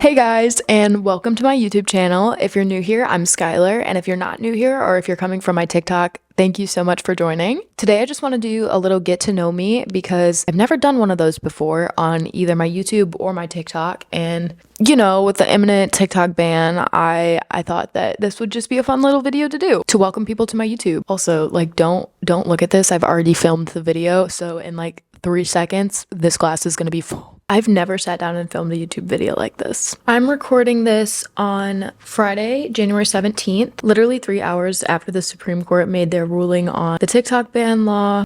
Hey guys, and welcome to my YouTube channel. If you're new here, I'm Skylar, and if you're not new here or if you're coming from my TikTok, thank you so much for joining. Today I just want to do a little get to know me because I've never done one of those before on either my YouTube or my TikTok, and you know, with the imminent TikTok ban, I thought that this would just be a fun little video to do to welcome people to my YouTube. Also, like don't look at this. I've already filmed the video, so in like 3 seconds this glass is going to be full. I've never sat down and filmed a YouTube video like this. I'm recording this on Friday, January 17th, literally 3 hours after the Supreme Court made their ruling on the TikTok ban law.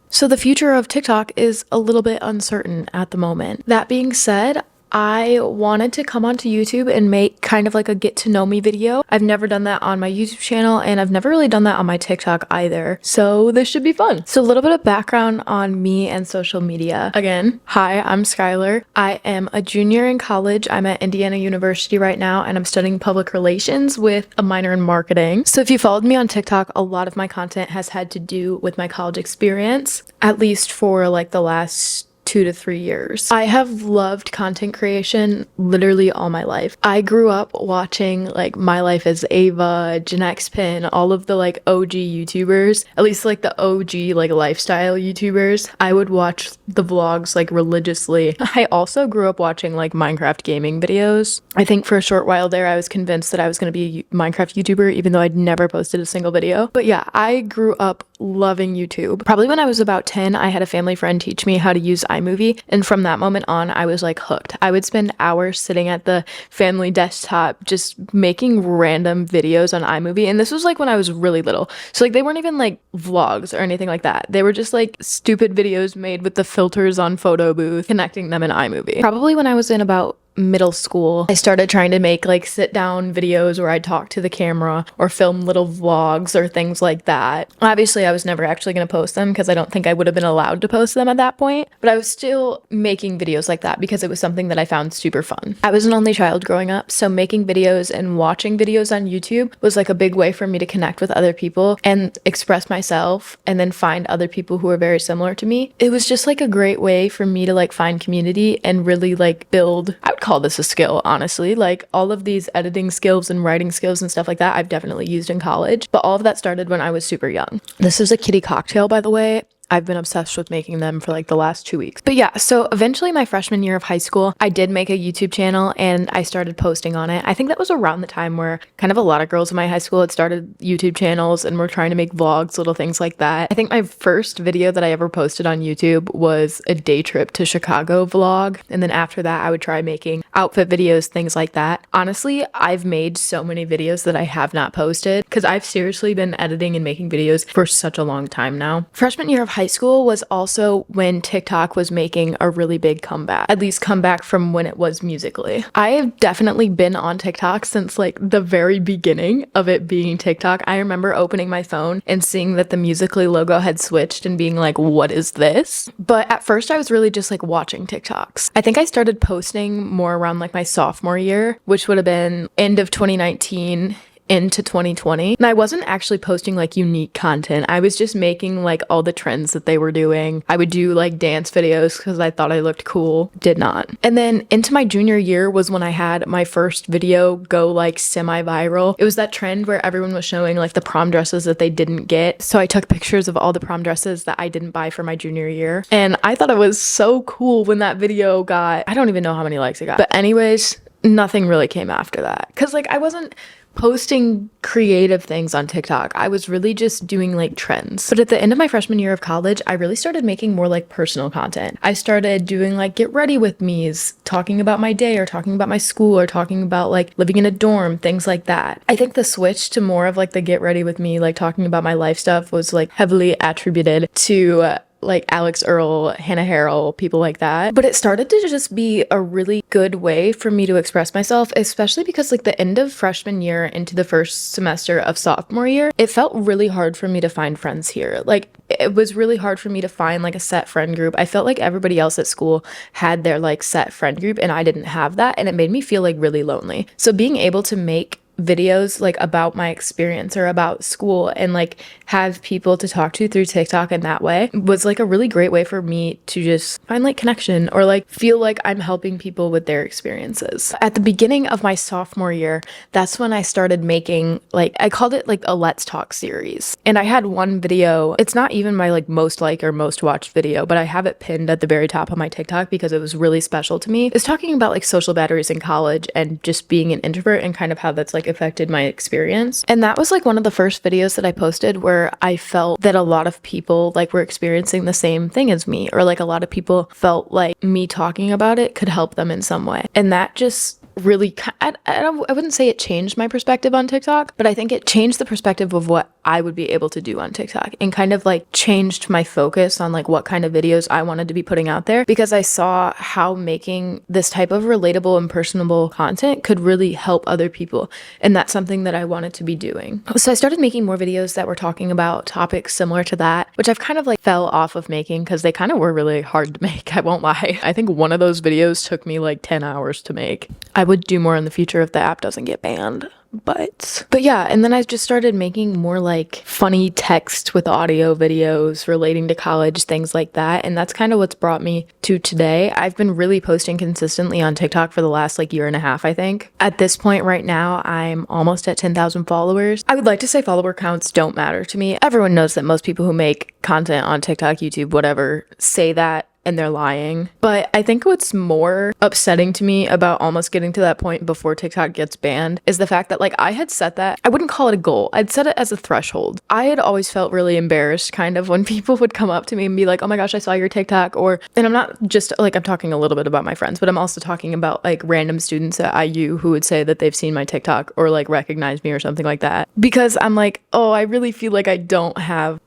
So the future of TikTok is a little bit uncertain at the moment. That being said, I wanted to come onto YouTube and make kind of like a get to know me video. I've never done that on my YouTube channel, and I've never really done that on my TikTok either. So this should be fun. So a little bit of background on me and social media. Again, hi, I'm Skylar. I am a junior in college. I'm at Indiana University right now, and I'm studying public relations with a minor in marketing. So if you followed me on TikTok, a lot of my content has had to do with my college experience, at least for like the last 2 to 3 years. I have loved content creation literally all my life. I grew up watching like My Life as Ava, Pin, all of the like OG YouTubers, at least like the OG like lifestyle YouTubers. I would watch the vlogs like religiously. I also grew up watching like Minecraft gaming videos. I think for a short while there I was convinced that I was going to be a Minecraft YouTuber even though I'd never posted a single video. But yeah, I grew up loving YouTube. Probably when I was about 10, I had a family friend teach me how to use iMovie, and from that moment on, I was like hooked. I would spend hours sitting at the family desktop just making random videos on iMovie, and this was like when I was really little. So like they weren't even like vlogs or anything like that. They were just like stupid videos made with the filters on Photo Booth, connecting them in iMovie. Probably when I was in about middle school, I started trying to make like sit down videos where I'd talk to the camera or film little vlogs or things like that. Obviously I was never actually going to post them because I don't think I would have been allowed to post them at that point, but I was still making videos like that because it was something that I found super fun. I was an only child growing up, so making videos and watching videos on YouTube was like a big way for me to connect with other people and express myself and then find other people who are very similar to me. It was just like a great way for me to like find community and really like build, I would call this a skill, honestly. Like all of these editing skills and writing skills and stuff like that I've definitely used in college, but all of that started when I was super young. This is a kitty cocktail, by the way. I've been obsessed with making them for like the last 2 weeks. But yeah, so eventually my freshman year of high school, I did make a YouTube channel and I started posting on it. I think that was around the time where kind of a lot of girls in my high school had started YouTube channels and were trying to make vlogs, little things like that. I think my first video that I ever posted on YouTube was a day trip to Chicago vlog. And then after that, I would try making outfit videos, things like that. Honestly, I've made so many videos that I have not posted because I've seriously been editing and making videos for such a long time now. Freshman year of high school was also when TikTok was making a really big comeback, at least comeback from when it was Musical.ly. I have definitely been on TikTok since like the very beginning of it being TikTok. I remember opening my phone and seeing that the Musical.ly logo had switched and being like, what is this? But at first I was really just like watching TikToks. I think I started posting more around like my sophomore year, which would have been end of 2019 into 2020, and I wasn't actually posting like unique content. I was just making like all the trends that they were doing. I would do like dance videos because I thought I looked cool. Did not. And then into my junior year was when I had my first video go like semi-viral. It was that trend where everyone was showing like the prom dresses that they didn't get. So I took pictures of all the prom dresses that I didn't buy for my junior year, and I thought it was so cool when that video got, I don't even know how many likes it got. But anyways, nothing really came after that because like I wasn't posting creative things on TikTok. I was really just doing like trends. But at the end of my freshman year of college, I really started making more like personal content. I started doing like get ready with me's, talking about my day or talking about my school or talking about like living in a dorm, things like that. I think the switch to more of like the get ready with me, like talking about my life stuff was like heavily attributed to like Alex Earl, Hannah Harrell, people like that. But it started to just be a really good way for me to express myself, especially because like the end of freshman year into the first semester of sophomore year, it felt really hard for me to find friends here. Like it was really hard for me to find like a set friend group. I felt like everybody else at school had their like set friend group and I didn't have that, and it made me feel like really lonely. So being able to make videos like about my experience or about school and like have people to talk to through TikTok in that way was like a really great way for me to just find like connection or like feel like I'm helping people with their experiences. At the beginning of my sophomore year, that's when I started making like, I called it like a Let's Talk series. And I had one video, it's not even my like most like or most watched video, but I have it pinned at the very top of my TikTok because it was really special to me. It's talking about like social batteries in college and just being an introvert and kind of how that's like affected my experience. And that was like one of the first videos that I posted where I felt that a lot of people like were experiencing the same thing as me, or like a lot of people felt like me talking about it could help them in some way. And that just really, I wouldn't say it changed my perspective on TikTok, but I think it changed the perspective of what I would be able to do on TikTok and kind of like changed my focus on like what kind of videos I wanted to be putting out there, because I saw how making this type of relatable and personable content could really help other people. And that's something that I wanted to be doing. So I started making more videos that were talking about topics similar to that, which I've kind of like fell off of making because they kind of were really hard to make. I won't lie. I think one of those videos took me like 10 hours to make. I would do more in the future if the app doesn't get banned. But yeah, and then I just started making more like funny text with audio videos relating to college, things like that. And that's kind of what's brought me to today. I've been really posting consistently on TikTok for the last like year and a half, I think. At this point right now, I'm almost at 10,000 followers. I would like to say follower counts don't matter to me. Everyone knows that most people who make content on TikTok, YouTube, whatever, say that, and they're lying. But I think what's more upsetting to me about almost getting to that point before TikTok gets banned is the fact that like I had set that, I wouldn't call it a goal, I'd set it as a threshold. I had always felt really embarrassed kind of when people would come up to me and be like, oh my gosh, I saw your TikTok. Or, and I'm not just like, I'm talking a little bit about my friends, but I'm also talking about like random students at IU who would say that they've seen my TikTok or like recognize me or something like that. Because I'm like, oh, I really feel like I don't have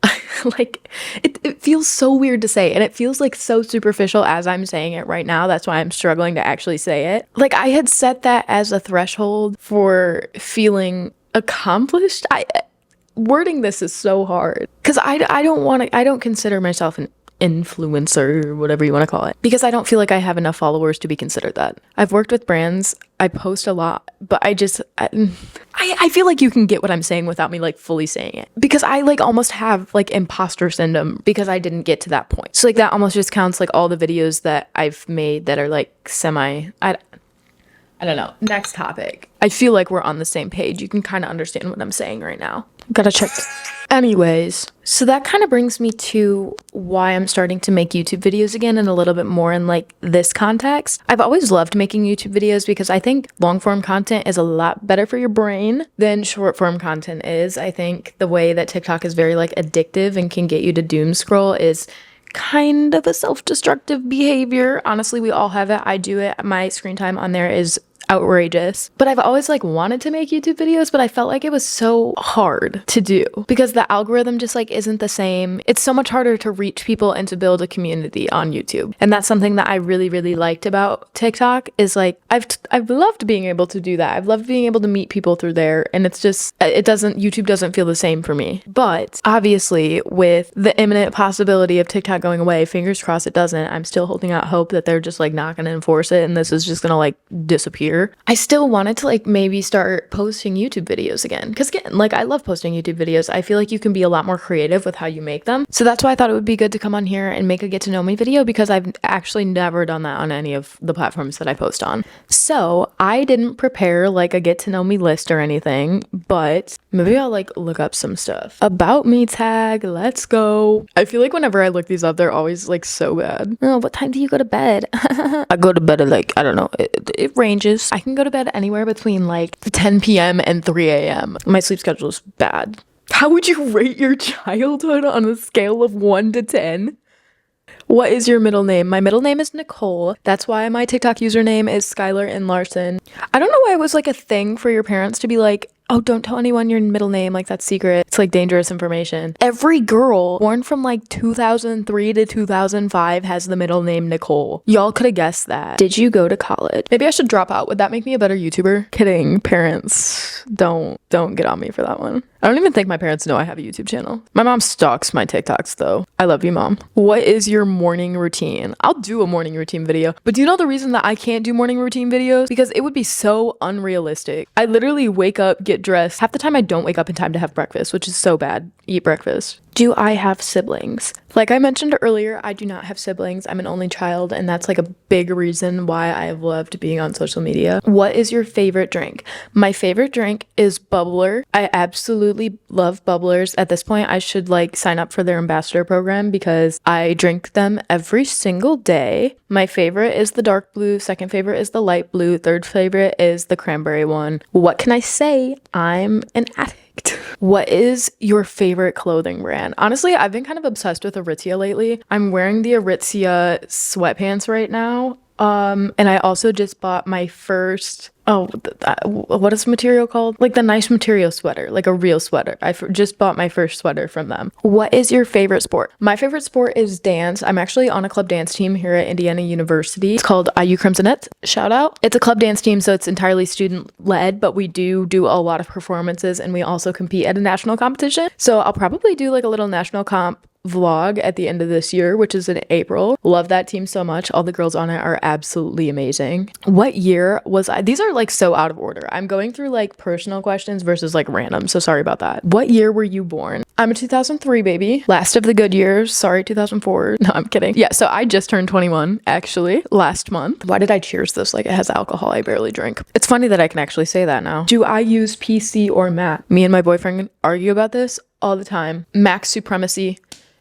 like it feels so weird to say, and it feels like so superficial as I'm saying it right now. That's why I'm struggling to actually say it. Like I had set that as a threshold for feeling accomplished. Wording this is so hard because I don't consider myself an influencer or whatever you want to call it, because I don't feel like I have enough followers to be considered that. I've worked with brands, I post a lot, but I feel like you can get what I'm saying without me like fully saying it, because I like almost have like imposter syndrome because I didn't get to that point. So like that almost just counts like all the videos that I've made that are like I don't know. Next topic. I feel like we're on the same page. You can kind of understand what I'm saying right now. Gotta check. Anyways, so that kind of brings me to why I'm starting to make YouTube videos again and a little bit more in like this context. I've always loved making YouTube videos because I think long form content is a lot better for your brain than short form content is. I think the way that TikTok is very like addictive and can get you to doom scroll is kind of a self-destructive behavior. Honestly, we all have it. I do it. My screen time on there is outrageous. But I've always like wanted to make YouTube videos, but I felt like it was so hard to do because the algorithm just like isn't the same. It's so much harder to reach people and to build a community on YouTube. And that's something that I really, really liked about TikTok is like I've loved being able to do that. I've loved being able to meet people through there. And it's just, YouTube doesn't feel the same for me. But obviously with the imminent possibility of TikTok going away, fingers crossed it doesn't, I'm still holding out hope that they're just like not going to enforce it and this is just going to like disappear. I still wanted to like maybe start posting YouTube videos again. Because again, like I love posting YouTube videos. I feel like you can be a lot more creative with how you make them. So that's why I thought it would be good to come on here and make a get to know me video, because I've actually never done that on any of the platforms that I post on. So I didn't prepare like a get to know me list or anything, but maybe I'll like look up some stuff. About me tag, let's go. I feel like whenever I look these up, they're always like so bad. Oh, what time do you go to bed? I go to bed at like, I don't know, it ranges. I can go to bed anywhere between like 10 p.m. and 3 a.m. My sleep schedule is bad. How would you rate your childhood on a scale of 1 to 10? What is your middle name? My middle name is Nicole. That's why my TikTok username is skylarnlarson. I don't know why it was like a thing for your parents to be like, Oh, don't tell anyone your middle name, like that's secret. It's like dangerous information. Every girl born from like 2003 to 2005 has the middle name Nicole. Y'all could have guessed that. Did you go to college? Maybe I should drop out. Would that make me a better YouTuber? Kidding. Parents, don't get on me for that one. I don't even think my parents know I have a YouTube channel. My mom stalks my TikToks though. I love you, Mom. What is your morning routine? I'll do a morning routine video, but do you know the reason that I can't do morning routine videos? Because it would be so unrealistic. I literally wake up, get dressed. Half the time I don't wake up in time to have breakfast, which is so bad. Eat breakfast. Do I have siblings? Like I mentioned earlier, I do not have siblings. I'm an only child, and that's like a big reason why I have loved being on social media. What is your favorite drink? My favorite drink is bubbler. I absolutely love bubblers. At this point, I should like sign up for their ambassador program because I drink them every single day. My favorite is the dark blue, second favorite is the light blue, third favorite is the cranberry one. What can I say? I'm an addict. What is your favorite clothing brand? Honestly, I've been kind of obsessed with Aritzia lately. I'm wearing the Aritzia sweatpants right now. And I also just bought my first, what is the material called? Like the nice material sweater, like a real sweater. I just bought my first sweater from them. What is your favorite sport? My favorite sport is dance. I'm actually on a club dance team here at Indiana University. It's called IU Crimsonettes. Shout out. It's a club dance team, so it's entirely student led, but we do a lot of performances and we also compete at a national competition. So I'll probably do like a little national comp vlog at the end of this year, which is in April. Love that team so much. All the girls on it are absolutely amazing. What year was I? These are like so out of order. I'm going through like personal questions versus like random, so sorry about that. What year were you born? I'm a 2003 baby. Last of the good years. Sorry, 2004. No, I'm kidding. Yeah, so I just turned 21 actually last month. Why did I cheers this like it has alcohol? I barely drink. It's funny that I can actually say that now. Do I use PC or Mac? Me and my boyfriend argue about this all the time. Mac supremacy.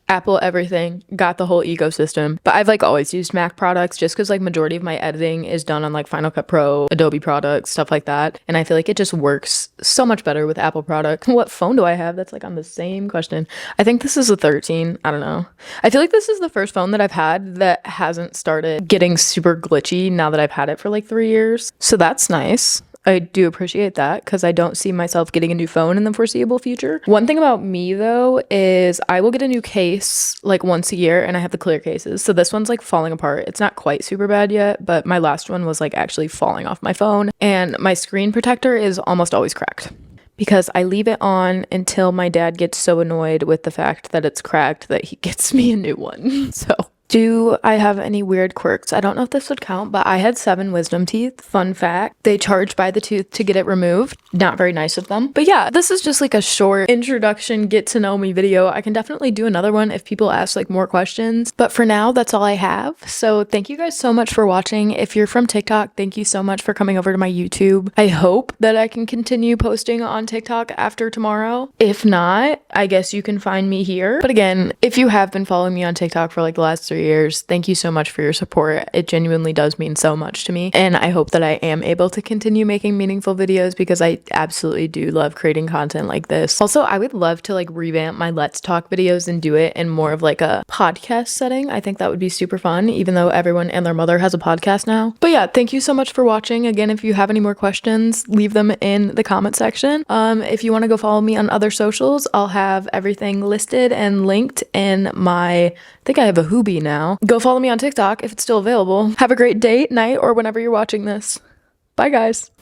Apple everything, got the whole ecosystem. But I've like always used Mac products just because like majority of my editing is done on like Final Cut Pro, Adobe products, stuff like that. And I feel like it just works so much better with Apple products. What phone do I have? That's like on the same question. I think this is a 13. I don't know. I feel like this is the first phone that I've had that hasn't started getting super glitchy now that I've had it for like 3 years. So that's nice. I do appreciate that because I don't see myself getting a new phone in the foreseeable future. One thing about me though is I will get a new case like once a year and I have the clear cases. So this one's like falling apart. It's not quite super bad yet, but my last one was like actually falling off my phone and my screen protector is almost always cracked because I leave it on until my dad gets so annoyed with the fact that it's cracked that he gets me a new one. So do I have any weird quirks? I don't know if this would count, but I had 7 wisdom teeth. Fun fact. They charge by the tooth to get it removed. Not very nice of them. But yeah, this is just like a short introduction, get to know me video. I can definitely do another one if people ask like more questions. But for now, that's all I have. So thank you guys so much for watching. If you're from TikTok, thank you so much for coming over to my YouTube. I hope that I can continue posting on TikTok after tomorrow. If not, I guess you can find me here. But again, if you have been following me on TikTok for like the last 3 years, thank you so much for your support. It genuinely does mean so much to me, and I hope that I am able to continue making meaningful videos because I absolutely do love creating content like this. Also, I would love to like revamp my Let's Talk videos and do it in more of like a podcast setting. I think that would be super fun, even though everyone and their mother has a podcast now. But yeah, thank you so much for watching. Again, if you have any more questions, leave them in the comment section. If you want to go follow me on other socials, I'll have everything listed and linked in my, I think I have a Hoobie now. Go follow me on TikTok if it's still available. Have a great day, night, or whenever you're watching this. Bye, guys.